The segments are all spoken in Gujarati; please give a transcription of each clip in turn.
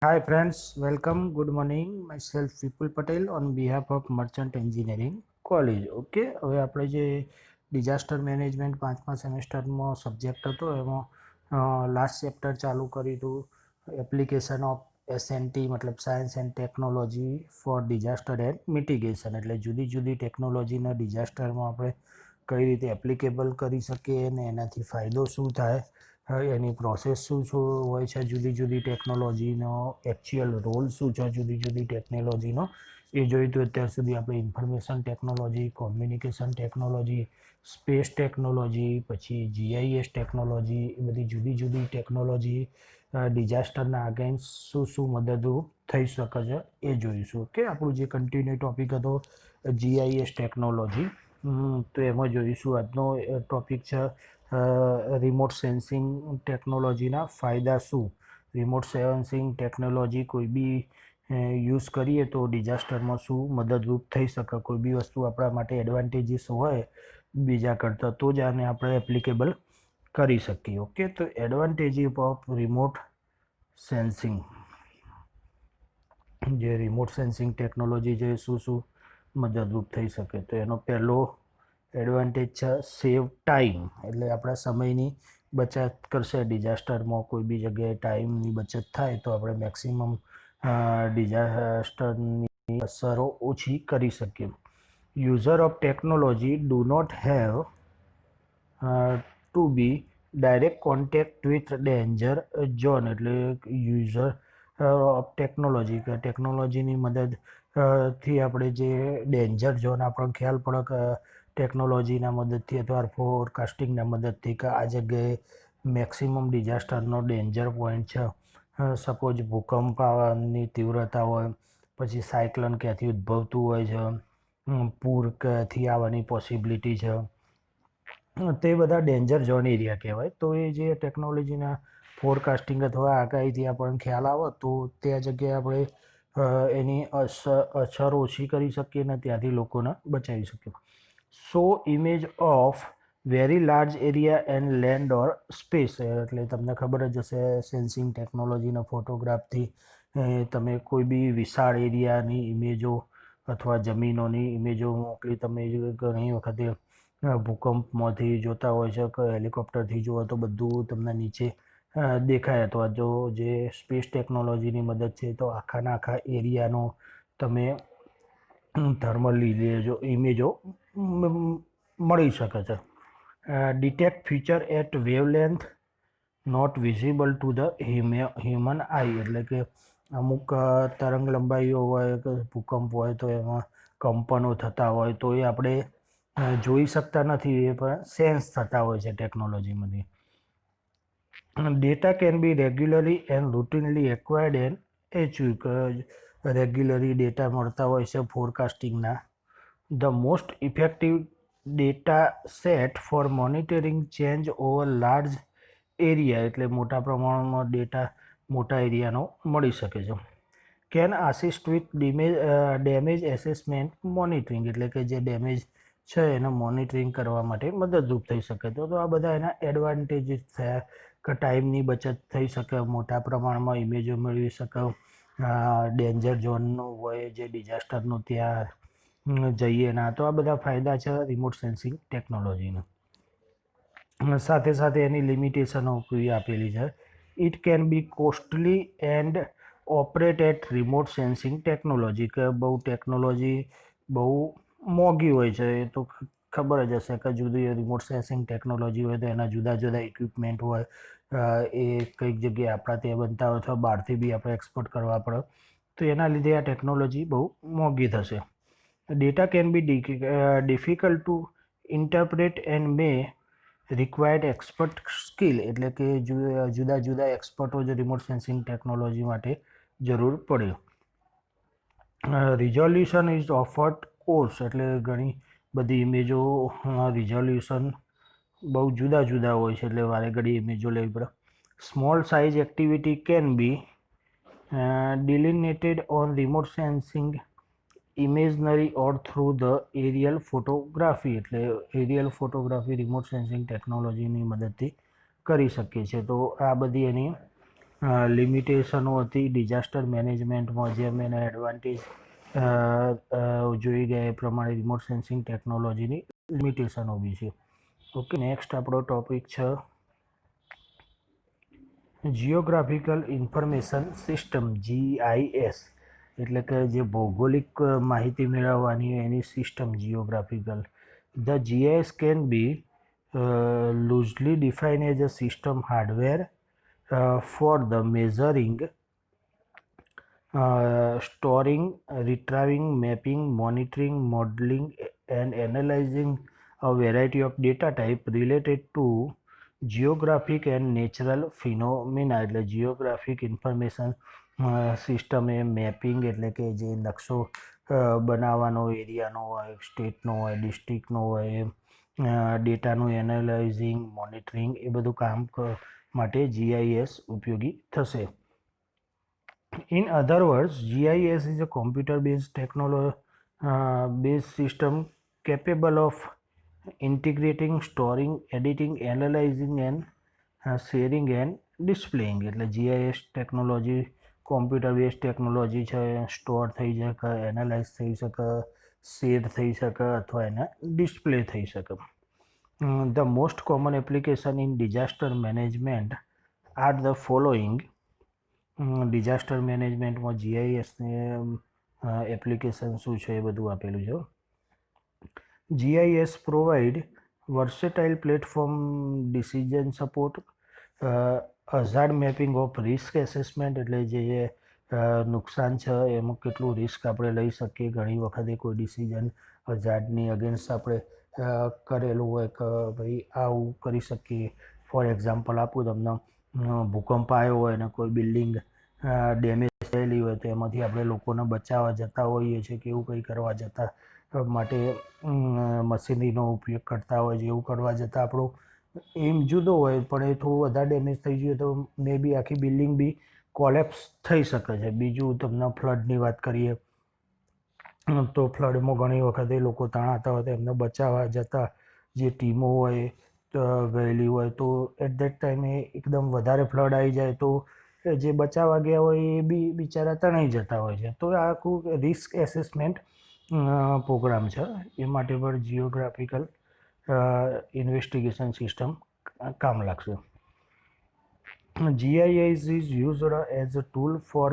Hi friends, welcome. Good morning. Myself Vipul Patel on behalf of Merchant Engineering College. Okay, હવે આપણે જે ડિઝાસ્ટર મેનેજમેન્ટ પાંચમા સેમેસ્ટરમાં સબ્જેક્ટ હતો એમાં લાસ્ટ ચેપ્ટર ચાલુ કર્યું હતું એપ્લિકેશન ઓફ એસએનટી મતલબ science and technology for disaster and mitigation, એટલે જુદી જુદી ટેકનોલોજીના ડિઝાસ્ટરમાં આપણે કઈ રીતે એપ્લિકેબલ કરી શકીએ અને એનાથી ફાયદો શું થાય, એની પ્રોસેસ શું શું હોય છે, જુદી જુદી ટેકનોલોજીનો એકચ્યુઅલ રોલ શું છે જુદી જુદી ટેકનોલોજીનો એ જોયું તો અત્યાર સુધી આપણે information technology, communication technology, space technology, પછી જીઆઈએસ ટેકનોલોજી, એ બધી જુદી જુદી ટેકનોલોજી ડિઝાસ્ટરના અગેન્સ્ટ શું શું મદદરૂપ થઈ શકે છે એ જોઈશું. કે આપણું જે કન્ટિન્યુ ટોપિક હતો જીઆઈએસ ટેકનોલોજી, તો એમાં જોઈશું આજનો ટોપિક છે રિમોટ સેન્સિંગ ટેકનોલોજીના ફાયદા શું. રિમોટ સેન્સિંગ ટેકનોલોજી કોઈ બી યુઝ કરીએ તો ડિઝાસ્ટરમાં શું મદદરૂપ થઈ શકે, કોઈ બી વસ્તુ આપણા માટે એડવાન્ટેજીસ હોય બીજા કરતાં તો જ આને આપણે એપ્લિકેબલ કરી શકીએ. ઓકે, તો એડવાન્ટેજીસ ઓફ રિમોટ સેન્સિંગ, જે રિમોટ સેન્સિંગ ટેકનોલોજી છે શું શું મદદરૂપ થઈ શકે. તો એનો પહેલો એડવાન્ટેજ છે સેવ ટાઈમ, એટલે આપણા સમયની બચત કરશે. ડિઝાસ્ટરમાં કોઈ બી જગ્યાએ ટાઈમની બચત થાય તો આપણે મેક્સિમમ ડિઝાસ્ટરની અસરો ઓછી કરી શકીએ. User of technology do not have to be direct contact with danger zone, એટલે યુઝર ઓફ ટેકનોલોજી કે ટેકનોલોજીની મદદ થી આપણે જે ડેન્જર ઝોન આપણને ખ્યાલ પડે કે ટેકનોલોજીના મદદથી અથવા ફોરકાસ્ટિંગના મદદથી કે આ જગ્યાએ મેક્સિમમ ડિઝાસ્ટરનો ડેન્જર પોઈન્ટ છે. સપોઝ ભૂકંપની તીવ્રતા હોય, પછી સાયક્લોન ક્યાંથી ઉદ્ભવતું હોય છે, પૂર ક્યાંથી આવવાની પોસિબિલિટી છે, તે બધા ડેન્જર ઝોન એરિયા કહેવાય. તો એ જે ટેકનોલોજીના ફોરકાસ્ટિંગ અથવા આગાહીથી આપણને ખ્યાલ આવે તો તે જગ્યાએ આપણે એની અસર ઓછી કરી શકીએ અને ત્યાંથી લોકોને બચાવી શકીએ. So image of very large area and land or space, એટલે તમને ખબર જ હશે સેન્સિંગ ટેકનોલોજીના ફોટોગ્રાફથી તમે કોઈ બી વિશાળ એરિયાની ઇમેજો અથવા જમીનોની ઇમેજો મોકલી તમે ઘણી વખતે ભૂકંપમાંથી જોતા હોય છે કે હેલિકોપ્ટરથી જુઓ તો બધું તમને નીચે દેખાય. અથવા જો જે સ્પેસ ટેકનોલોજીની મદદ છે તો આખાના આખા એરિયાનો તમે થર્મલ ઇમેજો મળી શકે છે. Detect feature at wavelength not visible to the human eye, એટલે કે અમુક તરંગ લંબાઈઓ હોય કે ભૂકંપ હોય તો એમાં કંપનો થતા હોય તો એ આપણે જોઈ શકતા નથી, એ પણ સેન્સ થતા હોય છે ટેકનોલોજીમાંથી. Data can be regularly and routinely acquired and એચ્યુ, રેગ્યુલરી ડેટા મળતા હોય છે ફોરકાસ્ટિંગના. The most effective data set for monitoring change over large area, એટલે મોટા પ્રમાણમાં ડેટા મોટા એરિયાનો મળી શકે છે. Can assist with damage assessment monitoring, એટલે કે જે ડેમેજ છે એને મોનિટરિંગ કરવા માટે મદદરૂપ થઈ શકે. તો આ બધા એના એડવાન્ટેજીસ થયા કે ટાઈમની બચત થઈ શકે, મોટા પ્રમાણમાં ઇમેજો મેળવી શકે, ડેન્જર ઝોનનું હોય જે ડિઝાસ્ટરનું ત્યાં જઈએ ના, તો આ બધા ફાયદા છે રિમોટ સેન્સિંગ ટેકનોલોજીના. સાથે સાથે એની લિમિટેશનો બી આપેલી છે. It can be costly and operate at remote sensing technology, કે બહુ ટેકનોલોજી બહુ મોંઘી હોય છે. એ તો ખબર જ હશે કે જુદી રિમોટ સેન્સિંગ ટેકનોલોજી હોય તો એના જુદા જુદા ઇક્વિપમેન્ટ હોય, એ કંઈક જગ્યાએ આપણા ત્યાં બનતા હોય અથવા બહારથી બી આપણે એક્સપોર્ટ કરવા પડે, તો એના લીધે આ ટેકનોલોજી બહુ મોંઘી થશે. Data can B difficult to interpret and May required expert skill, એટલે કે જુદા જુદા એક્સપર્ટો જ રિમોટ સેન્સિંગ ટેકનોલોજી માટે જરૂર પડે. રિઝોલ્યુશન ઇઝ ઓફર્ડ કોર્સ, એટલે ઘણી બધી ઇમેજો રિઝોલ્યુશન બહુ જુદા જુદા હોય છે, એટલે વારે ઘડી ઇમેજો લેવી પડે. Small size activity can be delineated on remote sensing imaginary or through the aerial photography, એટલે એરિયલ ફોટોગ્રાફી રિમોટ સેન્સિંગ ટેકનોલોજીની મદદથી કરી શકીએ છીએ. તો આ બધી એની લિમિટેશનો હતી ડિઝાસ્ટર મેનેજમેન્ટમાં, જેમ એના એડવાન્ટેજ જોઈ ગયા એ પ્રમાણે રિમોટ સેન્સિંગ ટેકનોલોજીની લિમિટેશનો બી છે. ઓકે, નેક્સ્ટ આપણો ટોપિક છે જિયોગ્રાફિકલ ઇન્ફોર્મેશન સિસ્ટમ, GIS, એટલે કે જે ભૌગોલિક માહિતી મેળવવાની એની system geographical. The GIS can be loosely defined as a system hardware for the measuring, storing, retrieving, mapping, monitoring, modeling, and analyzing a variety of data type related to geographic and natural phenomena. એટલે જિયોગ્રાફિક ઇન્ફોર્મેશન સિસ્ટમ એ મેપિંગ એટલે કે જે નકશો બનાવવાનો એરિયાનો હોય, સ્ટેટનો હોય, ડિસ્ટ્રિક્ટનો હોય, ડેટાનું એનાલાઇઝિંગ, મોનિટરિંગ એ બધું કામ માટે GIS ઉપયોગી થશે. In other words, GIS is a computer-based based system capable of integrating, storing, editing, analyzing, and sharing and displaying. એટલે GIS technology computer base technology છે, સ્ટોર થઈ શકે, એનાલાઇઝ થઈ શકે, શેર થઈ શકે અથવા એને ડિસ્પ્લે થઈ શકે. The most common application in disaster management are the following. Disaster મેનેજમેન્ટમાં GISને એપ્લિકેશન શું છે એ બધું આપેલું છે. GIS provide versatile platform decision support, hazard mapping of risk assessment, એટલે જે નુકસાન છે એમાં કેટલું રિસ્ક આપણે લઈ શકીએ. ઘણી વખતે કોઈ ડિસિઝન હઝાર્ડની અગેન્સ્ટ આપણે કરેલું હોય કે ભાઈ આવું કરી શકીએ. ફોર એક્ઝામ્પલ આપું તમને, ભૂકંપ આવ્યો હોય અને કોઈ બિલ્ડિંગ ડેમેજ થયેલી હોય તો એમાંથી આપણે લોકોને બચાવવા જતા હોઈએ છીએ કે એવું કંઈ કરવા જતા માટે મશીનરીનો ઉપયોગ કરતા હોય છે. એવું કરવા જતાં આપણો એમ જુદો હોય પણ એ થોડું વધારે ડેમેજ થઈ ગયું તો મે બી આખી બિલ્ડિંગ બી કોલેપ્સ થઈ શકે છે. બીજું તમને ફ્લડની વાત કરીએ તો ફ્લડમાં ઘણી વખતે લોકો તણાતા હોય તો એમને બચાવવા જતાં જે ટીમો હોય ગયેલી હોય તો એટ દેટ ટાઈમે એકદમ વધારે ફ્લડ આવી જાય તો જે બચાવવા ગયા હોય એ બી બિચારા તણાઈ જતા હોય છે. તો આ આખું રિસ્ક એસેસમેન્ટ પ્રોગ્રામ છે. એ માટે પણ જિયોગ્રાફિકલ ઇન્વેસ્ટિગેશન સિસ્ટમ કામ લાગશે. GIS is used as a tool for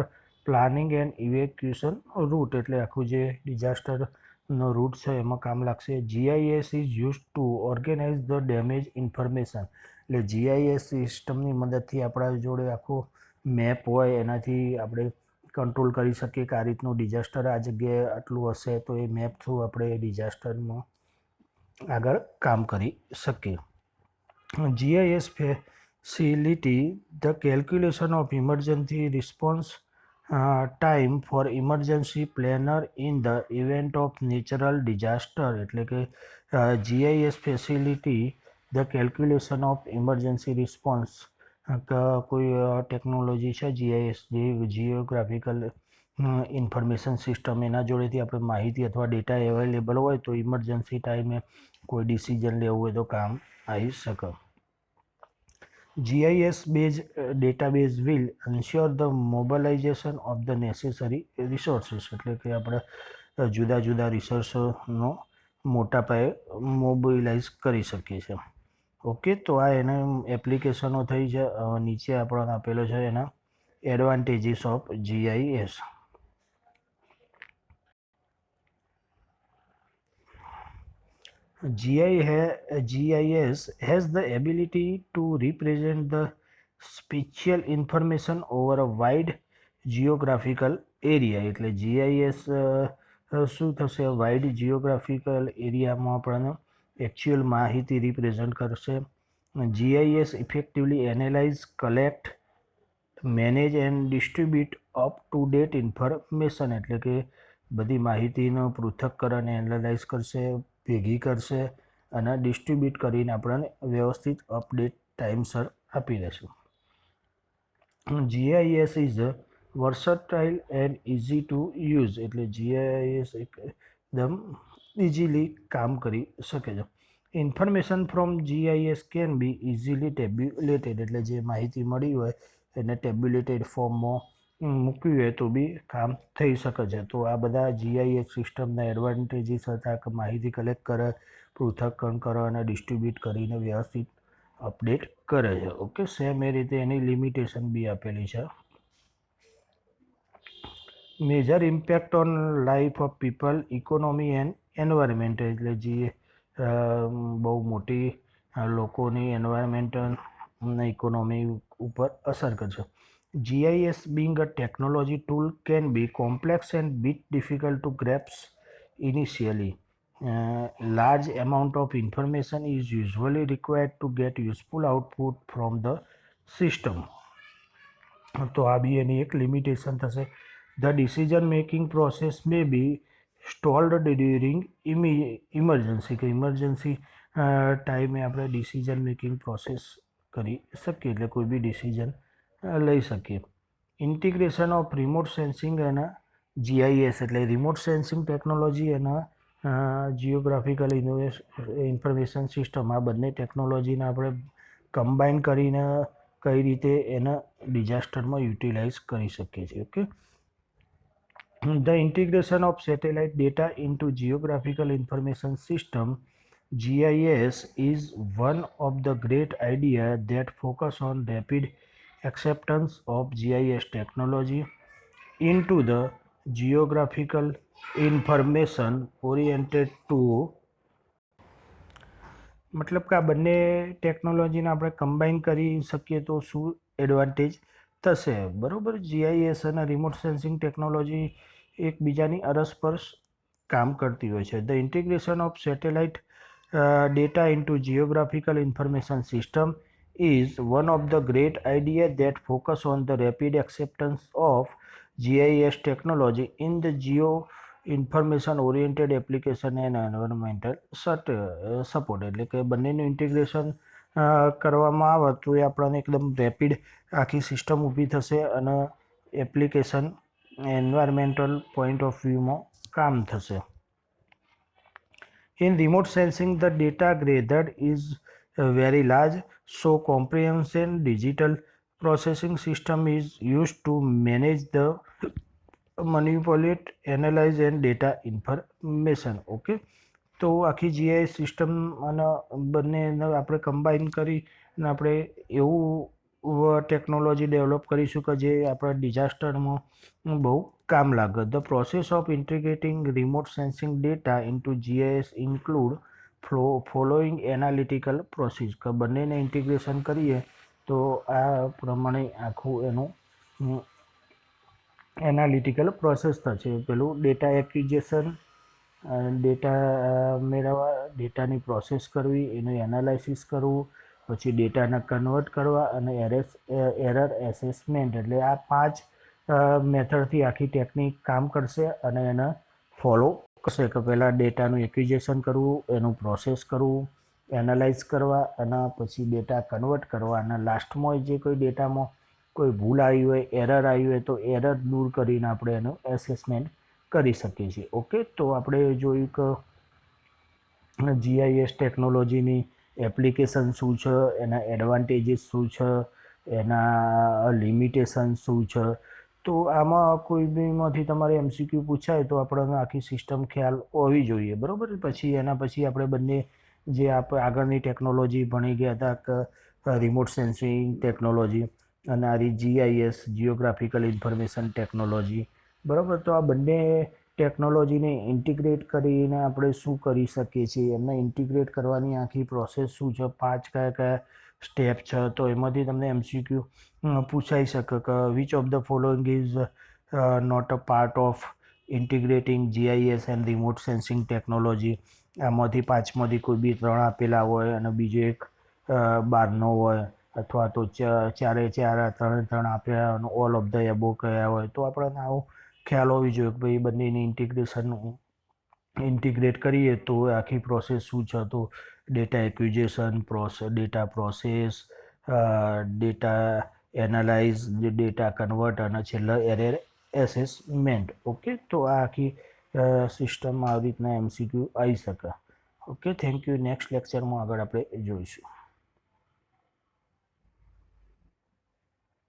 planning and evacuation route, એટલે આખું જે ડિઝાસ્ટરનો રૂટ છે એમાં કામ લાગશે. GIS is use to organise the damage information, એટલે GIS સિસ્ટમની મદદથી આપણા જોડે આખો મેપ હોય એનાથી આપણે કંટ્રોલ કરી શકીએ કે આ રીતનું ડિઝાસ્ટર આ જગ્યાએ આટલું હશે તો એ મેપ થ્રુ આપણે ડિઝાસ્ટરમાં આગળ કામ કરી શકીએ. GIS facility the calculation of emergency response time for emergency planner in the event of natural disaster, એટલે કે GIS facility the calculation of emergency response, કોઈ ટેકનોલોજી છે GIS જે જિયોગ્રાફિકલ ઇન્ફોર્મેશન સિસ્ટમ એના જોડેથી આપણે માહિતી અથવા ડેટા અવેલેબલ હોય તો ઇમરજન્સી ટાઈમે કોઈ ડિસિઝન લેવું હોય તો કામ આવી શકે. GIS based database will ensure the mobilization of the necessary resources, એટલે કે આપણે જુદા જુદા રિસોર્સનો મોટા પાયે મોબિલાઇઝ કરી શકીએ છીએ. ઓકે, તો આ એના એપ્લિકેશનો થઈ છે. નીચે આપણને આપેલો છે એના advantages of GIS. GIS has the ability to represent the spatial information over a wide geographical area, એટલે GIS શું થશે, વાઇડ જિયોગ્રાફિકલ એરિયામાં આપણને એકચ્યુઅલ માહિતી રિપ્રેઝન્ટ કરશે. GIS effectively analyse, collect, manage and distribute up to date information, એટલે કે બધી માહિતીનું પૃથ્થકરણ એનાલાઇઝ કરશે, ભેગી કરશે અને ડિસ્ટ્રીબ્યુટ કરીને આપણને વ્યવસ્થિત અપડેટ ટાઈમસર આપી દેશે. GIS is versatile and easy to use, એટલે GIS એકદમ ઇઝીલી કામ કરી શકે છે. Information from GIS can be easily tabulated, એટલે જે માહિતી મળી હોય એને ટેબ્યુલેટેડ ફોર્મમાં મૂક્યું હોય તો બી કામ થઈ શકે છે. તો આ બધા GIS સિસ્ટમના એડવાન્ટેજીસ હતા કે માહિતી કલેક્ટ કરે, પૃથ્થકરણ કરે અને ડિસ્ટ્રીબ્યુટ કરીને વ્યવસ્થિત અપડેટ કરે છે. ઓકે, સેમ એ રીતે એની લિમિટેશન બી આપેલી છે. Major impact on life of people, economy and environment, એટલે જે બહુ મોટી લોકોની એન્વાયરમેન્ટ અને ઇકોનોમી ઉપર અસર કરશે. GIS being a technology tool can be complex and bit difficult to grasp initially. Large amount of information is usually required to get useful output from the system. તો આ બી એની એક લિમિટેશન થશે. The decision making process may be stalled during emergency, કે ઇમરજન્સી ટાઈમે આપણે ડિસિઝન મેકિંગ પ્રોસેસ કરી શકીએ, એટલે કોઈ બી ડિસિઝન લઈ શકીએ. ઇન્ટિગ્રેશન ઓફ રિમોટ સેન્સિંગ એના GIS, એટલે રિમોટ સેન્સિંગ ટેકનોલોજી એના જિયોગ્રાફિકલ ઇન્ફોર્મેશન સિસ્ટમ, આ બંને ટેકનોલોજીને આપણે કમ્બાઈન કરીને કઈ રીતે એના ડિઝાસ્ટરમાં યુટિલાઇઝ કરી શકીએ છીએ. Okay, the integration of satellite data into geographical information system GIS is one of the great ideas that focus on rapid acceptance of GIS technology into the geographical information oriented to, મતલબ કે આ બંને ટેકનોલોજીને આપણે કમ્બાઈન કરી શકીએ તો શું એડવાન્ટેજ થશે, બરાબર. GIS અને રિમોટ સેન્સિંગ ટેકનોલોજી એકબીજાની અરસપરસ કામ કરતી હોય છે. The integration of satellite data into geographical information system is one of the great ideas that focus on the rapid acceptance of GIS technology in the geo information oriented application and environmental support. એટલે કે બંનેનું ઇન્ટિગ્રેશન કરવામાં આવે તો એ આપણને એકદમ રેપિડ આખી સિસ્ટમ ઊભી થશે અને એપ્લિકેશન એન્વાયરમેન્ટલ પોઈન્ટ ઓફ વ્યૂમાં કામ થશે. In remote sensing, the data gathered is very large, so comprehensive digital processing system is used to manage the manipulate, analyze and data information. Okay, તો આખી GIS સિસ્ટમ અને બંનેને આપણે કમ્બાઈન કરીને આપણે એવું ટેકનોલોજી ડેવલપ કરીશું કે જે આપણા ડિઝાસ્ટરમાં બહુ કામ લાગે. The process of integrating remote sensing data into GIS include following analytical process, કે બંનેને ઇન્ટિગ્રેશન કરીએ તો આ પ્રમાણે આખું એનું એનાલિટિકલ પ્રોસેસ થશે. પેલું ડેટા એક્વિઝિશન, ડેટા મેળવવા, ડેટાની પ્રોસેસ કરવી, એનું એનાલાઇસિસ કરવું, પછી ડેટાને કન્વર્ટ કરવા અને એરર એસેસમેન્ટ, એટલે આ 5 મેથડથી આખી ટેકનિક કામ કરશે અને એને ફોલો કરશે. કે પહેલાં ડેટાનું એક્વિઝિશન કરવું, એનું પ્રોસેસ કરવું, એનાલાઇઝ કરવા અને પછી ડેટા કન્વર્ટ કરવા અને લાસ્ટમાં જે કોઈ ડેટામાં કોઈ ભૂલ આવી હોય, એરર આવી હોય તો એરર દૂર કરીને આપણે એનું એસેસમેન્ટ કરી શકીએ છીએ. ઓકે, તો આપણે જોયું કે GIS ટેકનોલોજીની એપ્લિકેશન શું છે, એના એડવાન્ટેજીસ શું છે, એના લિમિટેશન શું છે. તો આમાં કોઈ બીમાંથી તમારે MCQ પૂછાય તો આપણને આખી સિસ્ટમ ખ્યાલ હોવી જોઈએ, બરાબર. પછી એના પછી આપણે બંને જે આપણે આગળની ટેકનોલોજી ભણી ગયા હતા કે રિમોટ સેન્સિંગ ટેકનોલોજી અને આ GIS જિયોગ્રાફિકલ ઇન્ફોર્મેશન ટેકનોલોજી, બરાબર. તો આ બંને ટેકનોલોજીને ઇન્ટિગ્રેટ કરીને આપણે શું કરી શકીએ છીએ, એમને ઇન્ટિગ્રેટ કરવાની આખી પ્રોસેસ શું છે, 5 કયા સ્ટેપ છે. તો એમાંથી તમને MCQ પૂછાઈ શકે કે which of the following is not a part of integrating GIS and remote sensing technology. આમાંથી 5માંથી કોઈ બી 3 આપેલા હોય અને બીજો એક બહારનો હોય, અથવા તો 4 3 આપ્યા અને ઓલ ઓફ ધ એબો કયા હોય. તો આપણને આવો ખ્યાલ હોવી જોઈએ કે ભાઈ બંનેની ઇન્ટિગ્રેટ કરીએ તો આખી પ્રોસેસ શું છે. તો data acquisition, data process, data analyse, data convert અને છેલ્લે એરર એસેસમેન્ટ. ઓકે, તો આ આખી સિસ્ટમમાં આવી રીતના MCQ આવી શકે. Okay, thank you. નેક્સ્ટ લેક્ચરમાં આગળ આપણે જોઈશું.